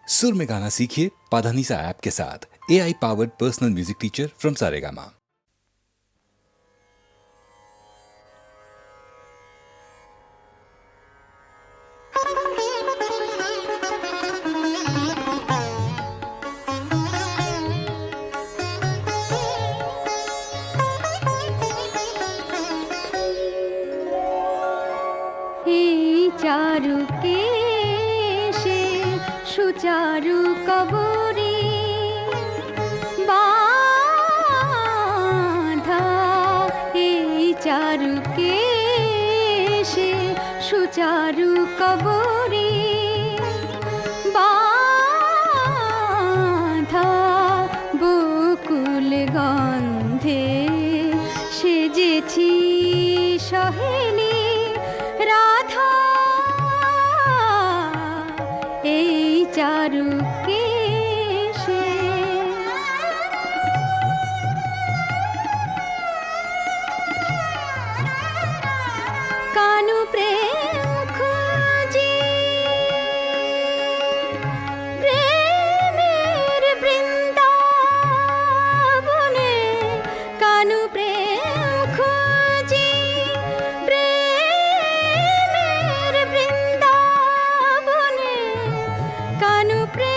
सुर में गाना सीखिए पाधानीसा ऐप के साथ। AI powered personal music teacher from Saregama. चारु केशे सुचारु कबरी बाधा चारु केशे सुचारु कबरी बाधा बकुल गंधे सेजेछि सहेली राधा चारु केशे कानु प्रेम खोजी प्रेमेर बृंदावने कानु प्रेम खोजी प्रेमेर बृंदावने कानु प्रेम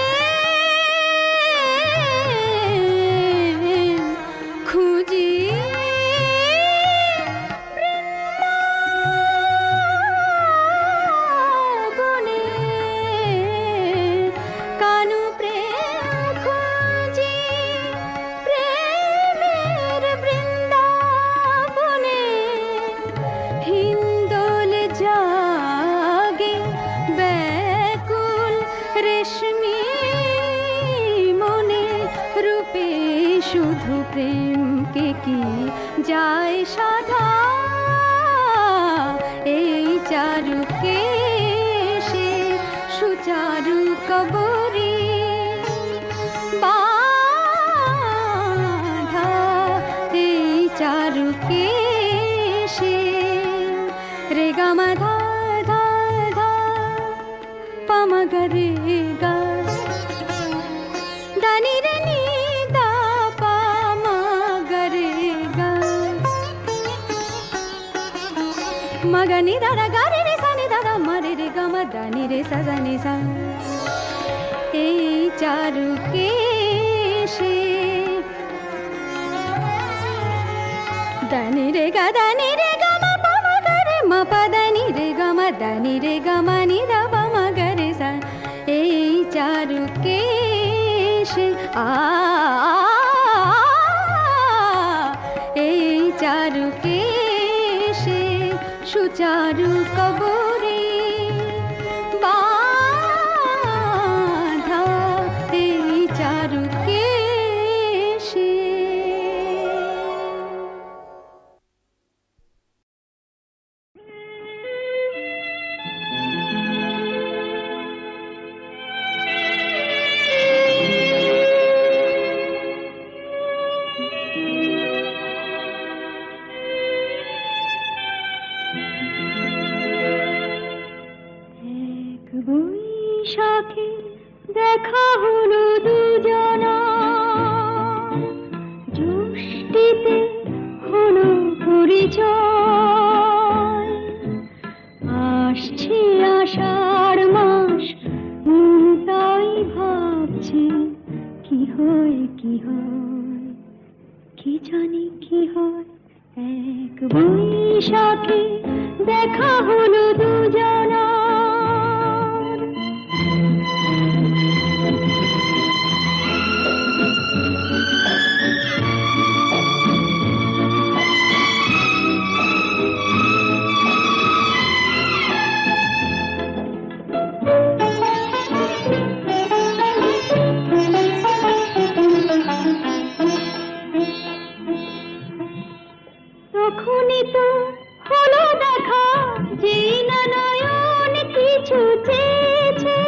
खुजी वृंदावने कानु प्रेम खुजी प्रेमेर वृंदावने हिंदोल जागे बैकुल रेशमी मने रूपे शुधु प्रेम के की जाय साधा चारु केशे सुचारु कबरी बाधा चारु केशे रे गा मा धा धा धा पम ग रे गा दानी रे नी दा पम ग रे गा मगनी दादा गारे रे सा नि दादा मरे रे गा मा दानी रे सा सा नि सा चारु केशे दानी रे गा मा प म ग रे म प दानी रे गा मा दानी रे गा मा नि दा प म ग रे सा चारु केशे चारु केशे सुचारु कबरी बाधा चारु केशे। বৈশাখে দেখা হলো দুজনা জ্যৈষ্ঠীতে হলো পরিচয় আসছে আষাঢ় মাস তাই ভাবছি কি হয় কি হয় কি জানি কি হয় এক বৈশাখে দেখা হলো দুজনা তখনই তো হলো দেখা যে না নয়ন কিছু চেয়েছে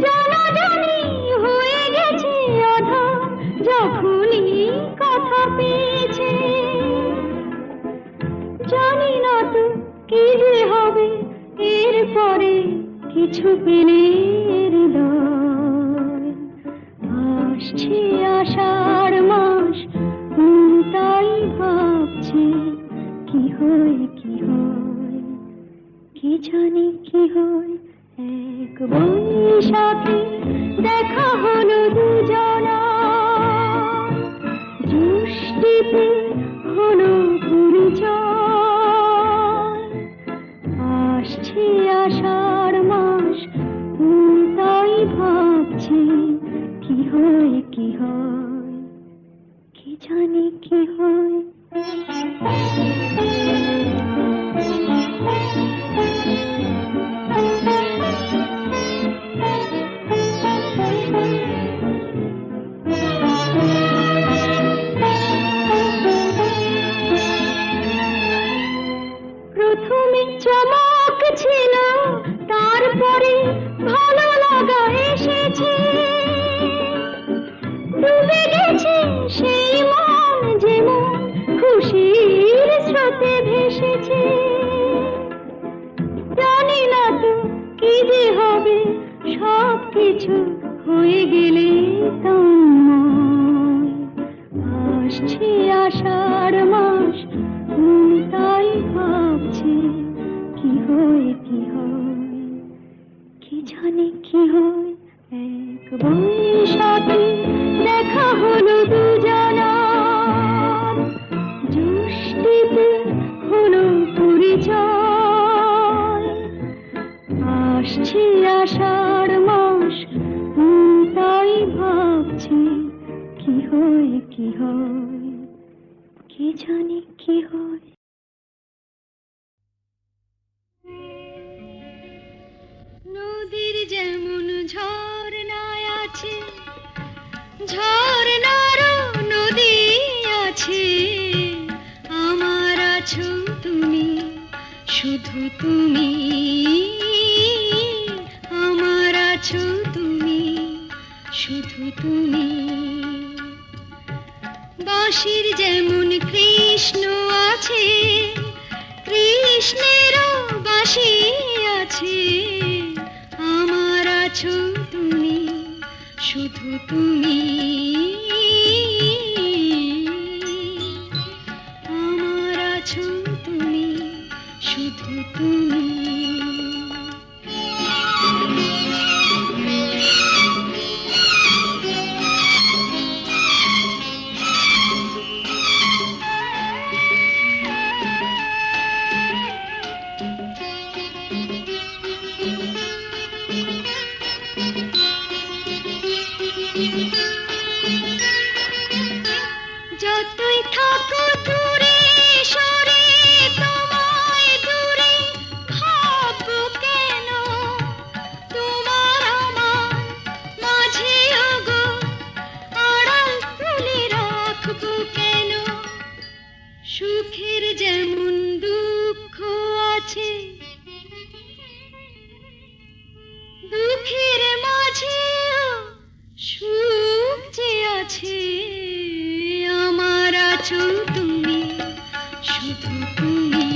জানাজানি হয়ে গেছে আধা যখনই কথা পেয়েছে জানি না তো কি যে হবে এরপরে কিছু পেলে জানি কি হয় এক বৈশাখে দেখা হলো দুজনা জুষ্টিতে হলো পরিচয় আসছে আষাঢ় মাস তাই ভাবছি কি হয় কি হয় কি জানি কি হয় প্রথমে চমক ছিল তারপরে ভালো লাগা এসেছে ডুবে গেছে সেই মন যেমন খুশির স্রোতে ভেসেছে জানি না তো কি যে হবে সব কিছু হয়ে গেলে তোমায় আসছে আষাঢ় মাস তাই ভাবছি কি হয় কি হয় কি জানি কি হয় এক বৈশাখে দেখা হলো দুজনার জুষ্টিতে হলো পরিচয় আসছে আষাঢ় মাস তাই ভাবছি কি হয় কি হয় কি জানি কি হয় নদীর যেমন ঝর্ণায় আছে ঝর্ণারও নদী আছে আমার আছো তুমি শুধু তুমি আমার আছো তুমি শুধু তুমি বাঁশির যেমন কৃষ্ণ আছে কৃষ্ণেরও বাঁশি আছে আমার আছো তুমি শুধু তুমি আমার আছো তুমি শুধু তুমি যতই থাকো দূরে সরে তোমায় দূরে ভাববো কেন তোমার আমার মাঝে ওগো আড়াল তুলে রাখবো কেন সুখের যেমন দুঃখ আছে দুঃখের মাঝেও সুখ যে আছে আমার আছো তুমি শুধু তুমি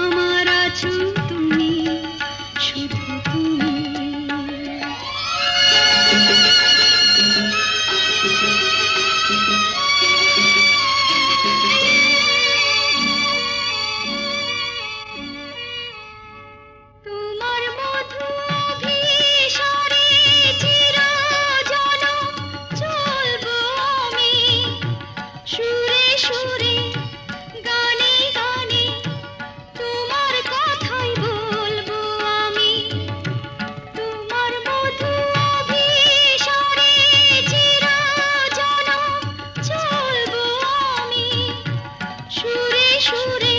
আমার আছো তুমি শুধু তুমি তোমার মধু অভিসারে চিরজনম চলবো আমি সুরে সুরে গানে গানে তোমার কথাই বলবো আমি তোমার মধু অভিসারে চিরজনম চলবো আমি সুরে সুরে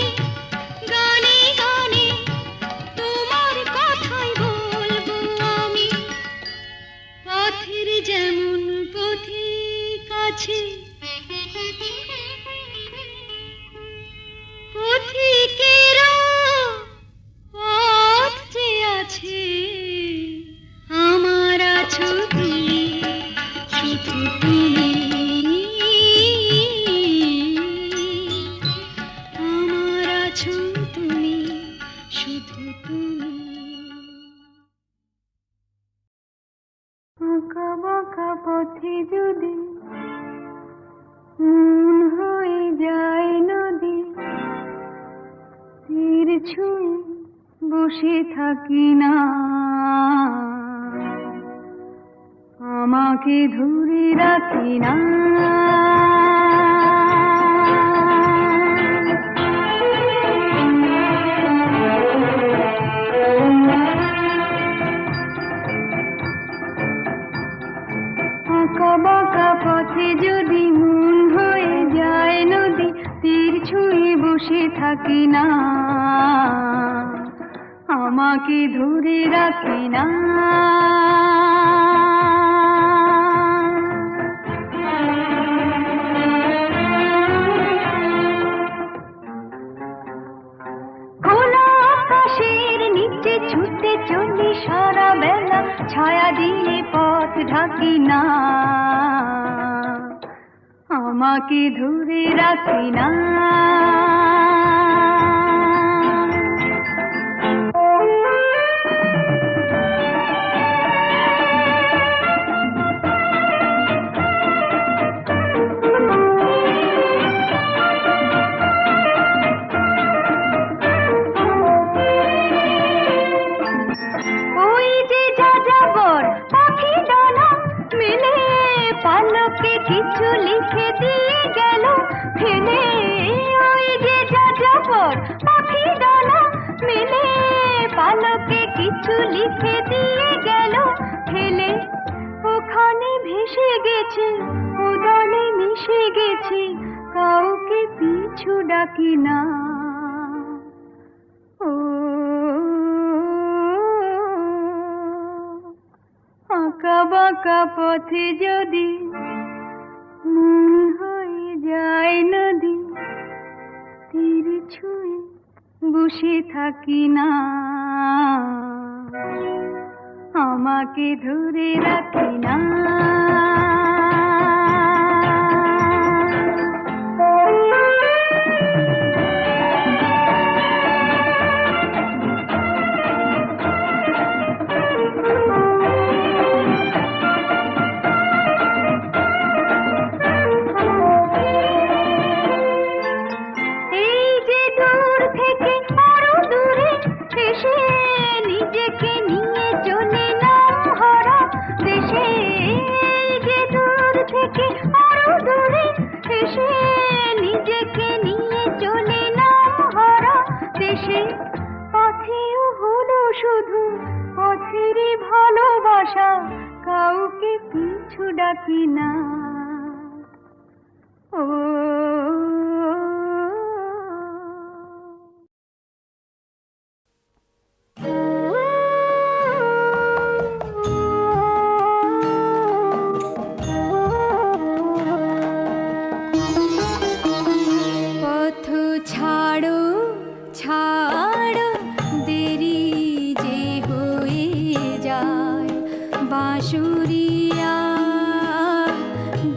গানে গানে তোমার কথাই বলবো আমি পথের যেমন পথিক আছে পথিকেরও পথ যে আছে আমার আছো তুমি শুধু তুমি আমার আছো তুমি শুধু তুমি আঁকা বাঁকা পথে যদি মন হয়ে যায় নদী তীর ছুঁয়ে বসে থাকি না, আমাকে ধরে রাখি না। আঁকা বাঁকা পথে যদি মন হয়ে যায় নদী, তীর ছুঁয়ে বসে থাকি না, আমাকে ধরে রাখি না। খোলা আকাশের নিচে ছুটে চলি সারা বেলা, ছায়া দিয়ে পথ ঢাকি না, আমাকে ধরে রাখি না। ওই যে যাযাবর পাখি ডানা মেলে, পালকে কিছু লিখে দিয়ে গেল ফেলে। ওই যে যাযাবর পাখি ডানা মেলে, পালকে কিছু লিখে দিয়ে গেল ফেলে। ওখানে ভেসে গেছে, উদলে মিশে গেছে, কাউকে পিছু ডাকি না। ও আঁকা বাঁকা পথে যদি মন হয়ে যায় নদী, তীর ছুঁয়ে বসে থাকি না, আমাকে ধরে রাখি না। এই যে দূর থেকে আরো দূরে এসে নিজেকে নিয়ে চলে নাম হারা দেশে। এই যে দূর থেকে আরো দূরে এসে নিজেকে নিয়ে চলে নাম হারা দেশে। পথেও হলো শুধু পথেরই ভালোবাসা, কাউকে পিছু ডাকি না। ও পথ ছাড়ো ছাড়ো, দেরি যে হয়ে যায় বাঁশুরিয়া,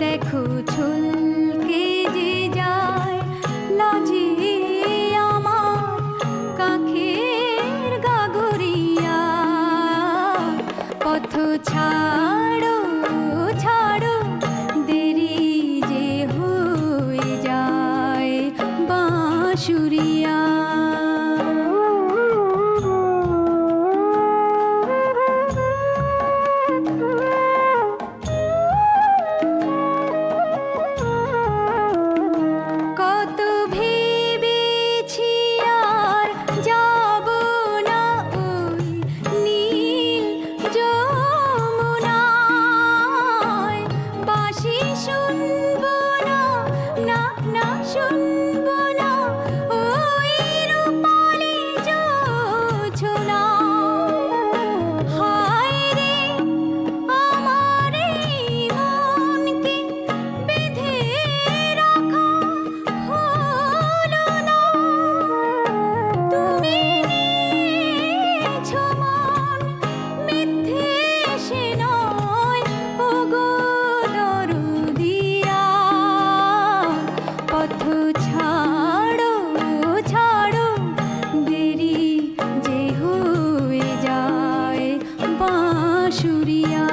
দেখো ছলকে যে যায় লাজে আমার কাখের গাগরিয়া। পথ ছাড়ো ছাড়ো, দেরি যে হয়ে যায় বাঁশুরিয়া। কত ভেবেছি আর যাব না ওই নীল যমুনায়, বাঁশি শুনবো না, না না শুনবো না ওই রূপালি জোছনা। হায় রে আমার এই মনকে বেঁধে রাখা হলো না, তুমি নিয়েছো মন মিথ্যে সে নয়, ওগো দরদিয়া। পথ ছাড়ো ছাড়ো, দেরি যে হয়ে যায় বাঁশুরিয়া।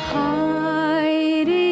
হায় রে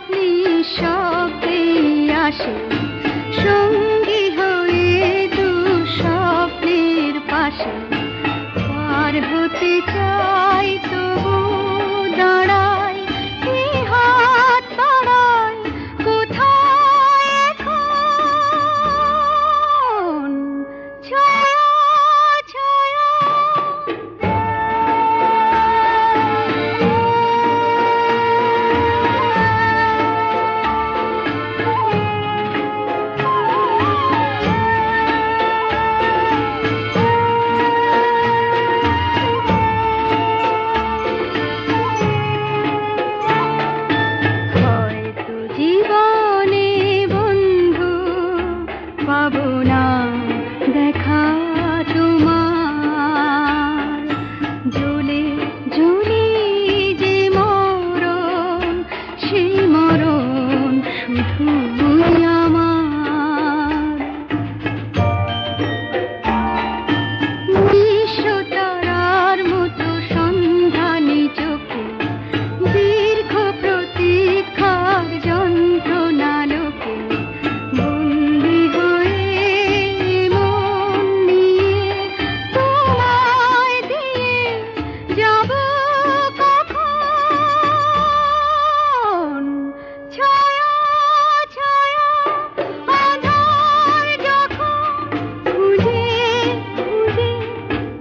নিঃশব্দে আসে সঙ্গী হয়ে দু স্বপ্নের পাশে পার হতে চাই তবু দাঁড়াই এই হাত বাড়াই কোথায় এখন ছায়া ছায়া হয়তো জীবনে বন্ধু পাবো না দেখা তোমার জ্বলে জ্বলে যে মরণ সেই মরণ শুধুই আমার বিশ্বতারার মতো সন্ধানী চোখে দীর্ঘ প্রতীক্ষার যন্ত্রণা লোকে বন্দি হয়ে মন নিয়ে তোমায় দিয়ে যাব কখন ছায়া ছায়া আধার যখন খুঁজে খুঁজে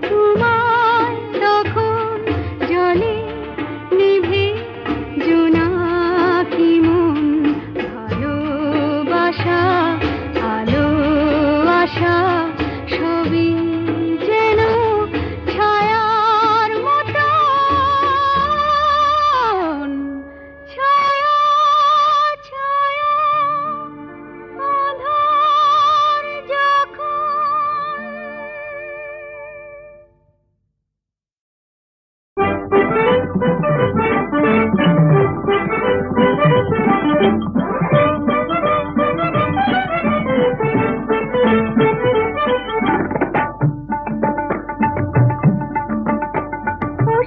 তোমায় তখন জলে নিভে জোনাকি মন ভালোবাসা আলো আশা সবই যেন ছায়ার মতন ছায়া ছায়া আধার যখন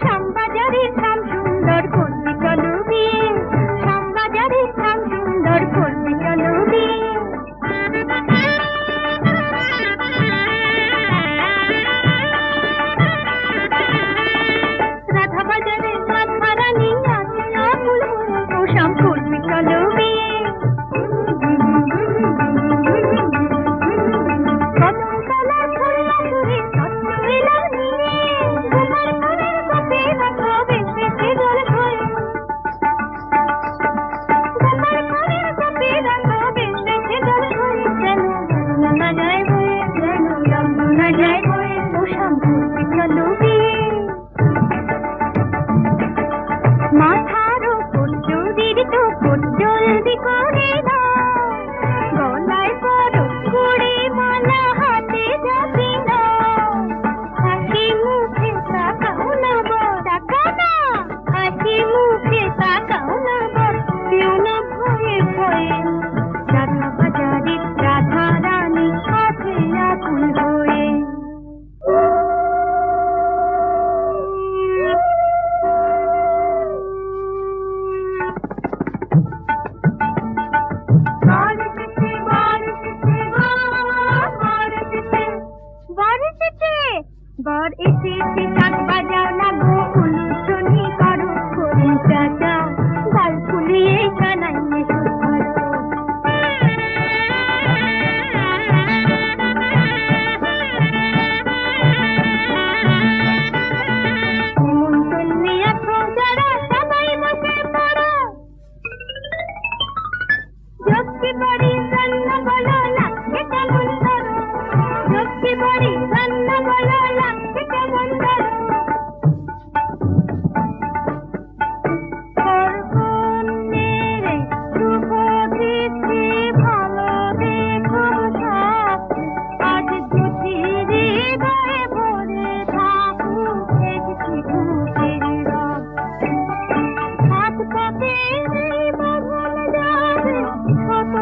শ্যামবাজারের শ্যাম সুন্দর করবি চলো বিয়ে শ্যামবাজারের শ্যাম সুন্দর করবি চলো বিয়ে রাধাবাজারের রাধারানী আছে আকুল ও শ্যাম করবি চলো বিয়ে কদমতলা ঝুলনা সুরে সত্য এলো নিয়ে তোমার ঘরের কপে রাখা বেশি জল হয়ে তোমার ঘরের কপে রাখা বেশি জল হয়ে যেন না যায় বয়ে যেন না যায় বয়ে ও শ্যাম করবি চলো বিয়ে মাথার ওপর চুরির টুকুর জলদি করে দাও গলায় পরো কুড়ি মালা হাতে যাবি না হাসি মুখে তাকাও না বর টাকা না হাসি মুখে তাকাও না বর কেউ না ভয়ে ভয়ে রাধাবাজারের রাধা রানী আছে আকুল হয়ে বার এসেছে শাক বাজাও না গো উলুধ্বনি করো করি চাচা গাল ফুলিয়ে জানাইয়ে জগতি বাড়ি রান্না বলো লাগছে কেমন ধরো জগতি বাড়ি রান্না বলো লাগছে কেমন ধরো রে শুভ দিচ্ছি ভালো দেখো সব আজ যদি হৃদয়ে ভরে থাকুক দেখছি খুশির রব হাত পাতে বাঁধন যাবে কত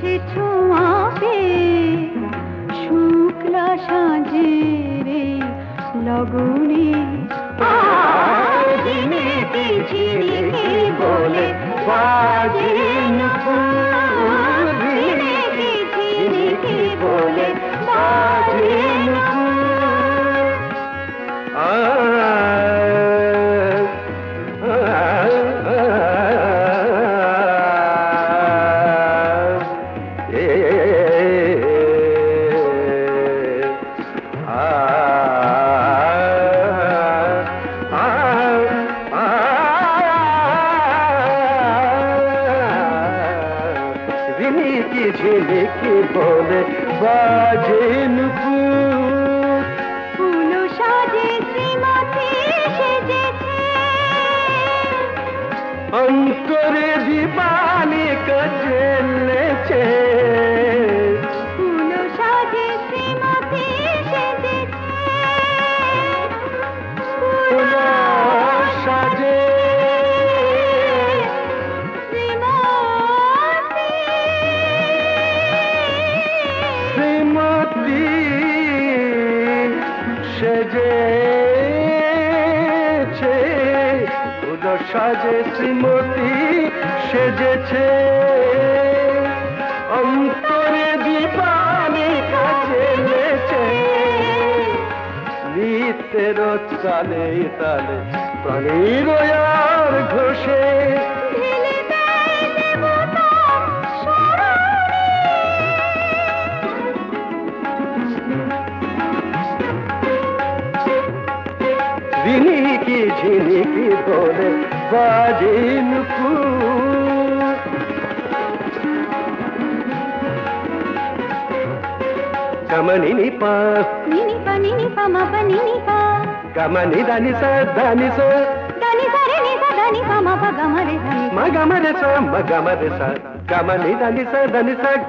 সে ছোঁয়া পেয়ে শুক্লা সাঁঝের এই লগনে ঝিমিকি ঝিমিকি বলে বাজে নুপুর, ঝিমিকি ঝিমিকি বলে বাজে ঝিলিকি ঝিলিকি বলে বাজে নুপুর, ফুল সাজে শ্রীমতী সেজেছে অন্তরে জীবানি কাজেছে, ফুল সাজে শ্রীমতী সেজেছে ফুল সাজে শ্রীমতী সেজেছে, ফুল সাজে শ্রীমতী সেজেছে, অন্তরে দীপানি কাজেছে, নিত্যের তালে তালে প্রাণীর আর ঘোষে, ঢেলে দেয় দেবতা স্মরণে। ঝিলিকি ঝিলিকি বলে বাজে নুপুর, গমনি পা নিনি পা নিনি পা মা পা নিনি পা গমনি দানি সা দানি সা রে নি সা দানি পা মা পা গা মা রে ধা নি మ গমরে সা ম গমরে সা গমনি দানি সা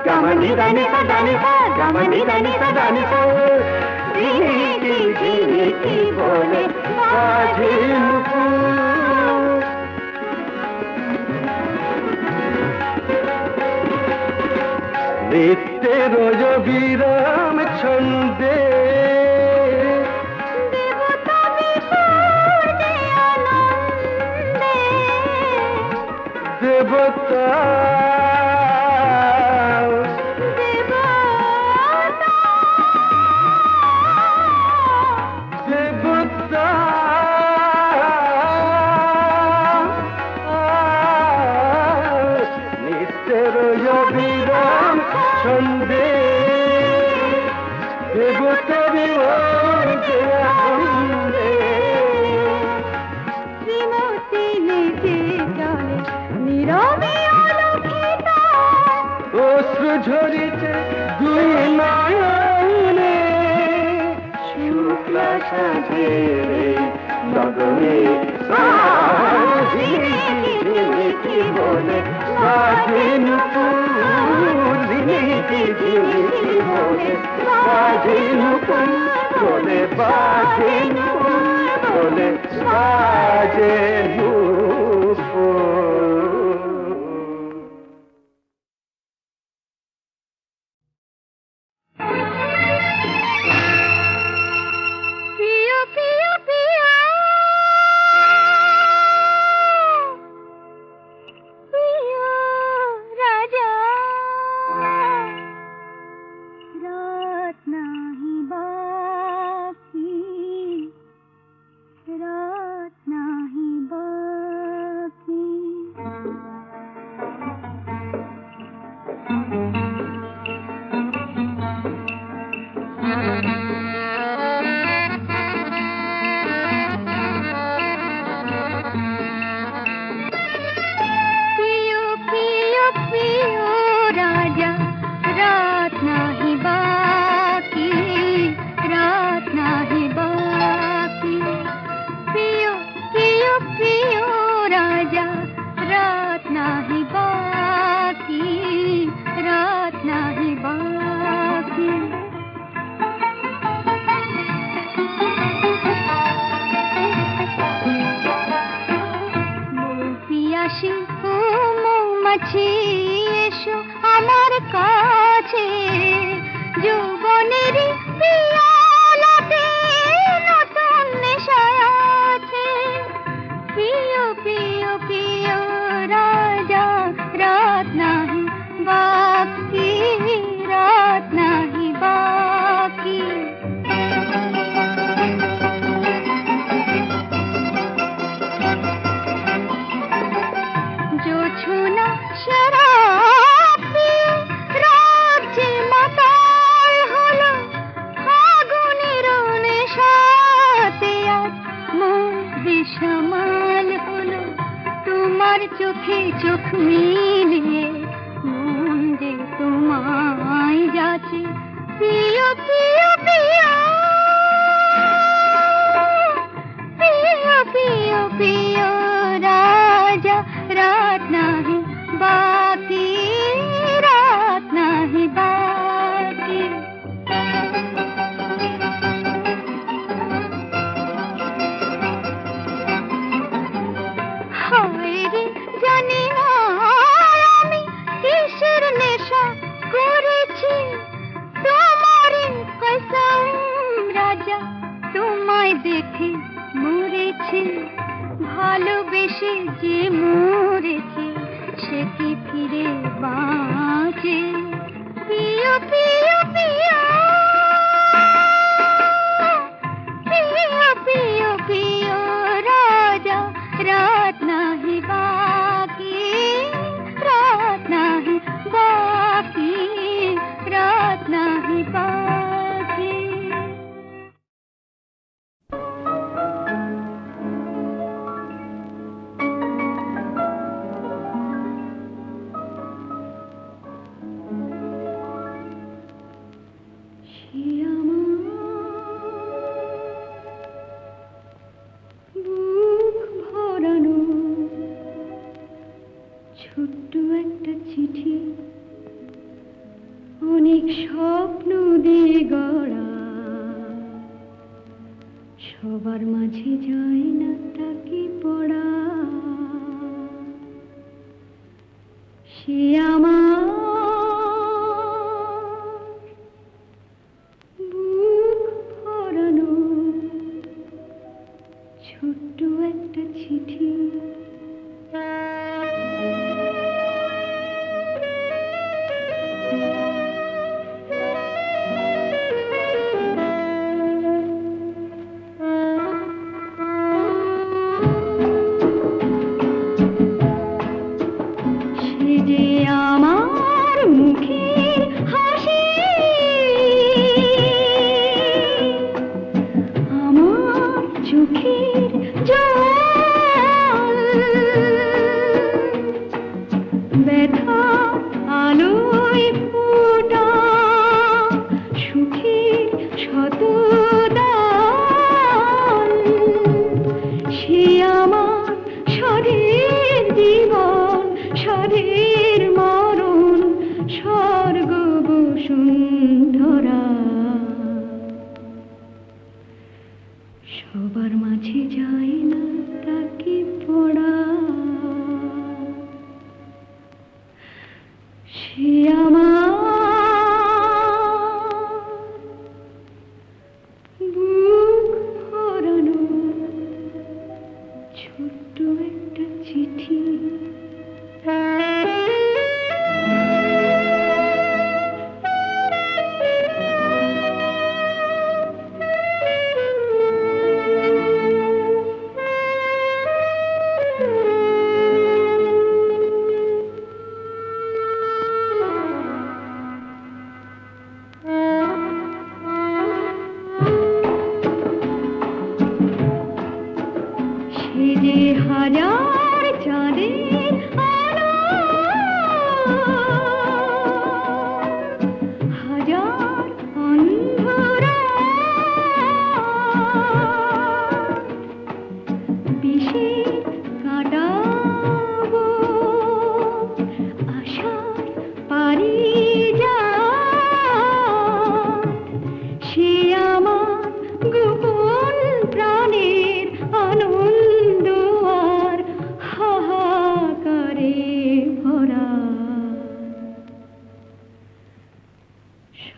গমনি দানি সা দানি সা গমনি দানি সা দানি সা, ঝিলিকি ঝিলিকি বলে বাজে নুপুর, নিত্যের বিরাম ছন্দে দেবতা বিসর্জে আনন্দে দেবতা দেবতা দেবতা নিত্যের বিরাম ছন্দে দেবতা বিরাজে আনন্দে, শ্রীমতী লেগে চলে নীরবে অলক্ষিত অশ্রু ঝরিছে দুই নয়নে, শুক্লা সাঁঝের এই লগনে ঝিলিকি ঝিলিকি বলে বাজে নুপুর, ঝিলিকি ঝিলিকি বলে বাজে নুপুর, বলে বাজে নুপুর, বলে বাজে নুপুর। প্রিয় প্রিয় প্রিয় প্রিয় রাজা রাত নাহি বাকি রাত যৌবনেরই পিয়ালাতে নতুন নেশা আছে। পিও পিও পিও রাজা, রাত নাহি বাকি, রাত নাহি বাকি। জোছনা শরাব পিয়ে রাত যে মাতাল হলো, ফাগুনের নেশাতে আজ মন বেসামাল হলো। তোমার চোখে চোখ মিলিয়ে মন যে তোমায় যাচ্ছে। পিও পিও পিও, পিও পিও পিও রাজা, রাত নাহি বাকি, রাত নাহি বাকি। হায় রে জানি না আমি কিসের নেশা করেছি। তোমারে কসম রাজা, তোমায় দেখে মরেছি। ভালোবেসে যে মরেছি, সে কি ফিরে বাঁচে? পিও পিও পিও, পিও পিও পিও রাজা, রাত নাহি বাকি, রাত নাহি বাকি, রাত নাহি বাকি। ছোট্ট একটা চিঠি, অনেক স্বপ্ন দিয়ে গড়া, সবার মাঝে যায় না তাকে পড়া। সে আমার বুক ভরানো ছোট্ট একটা চিঠি। সে যে আমার মুখের হাসি, আমার চোখের জল, ব্যথা আলোয় ফোটা সুখের শতদান। সে আমার স্বরের জীবন, স্বরের মরণ, স্বর্গ বসুন্ধরা। সবার মাঝে যায় না তাকে পড়া। সে আমার বুক ভরানো ছোট্ট একটা চিঠি।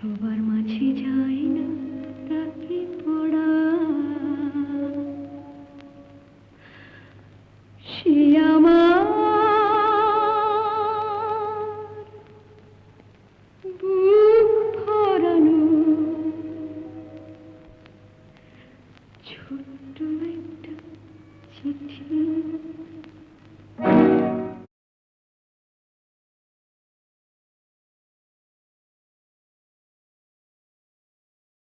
সবার মাঝে যায় না তাকে পড়া, সে আমার বুক ভরানো ছোট্ট একটা চিঠি।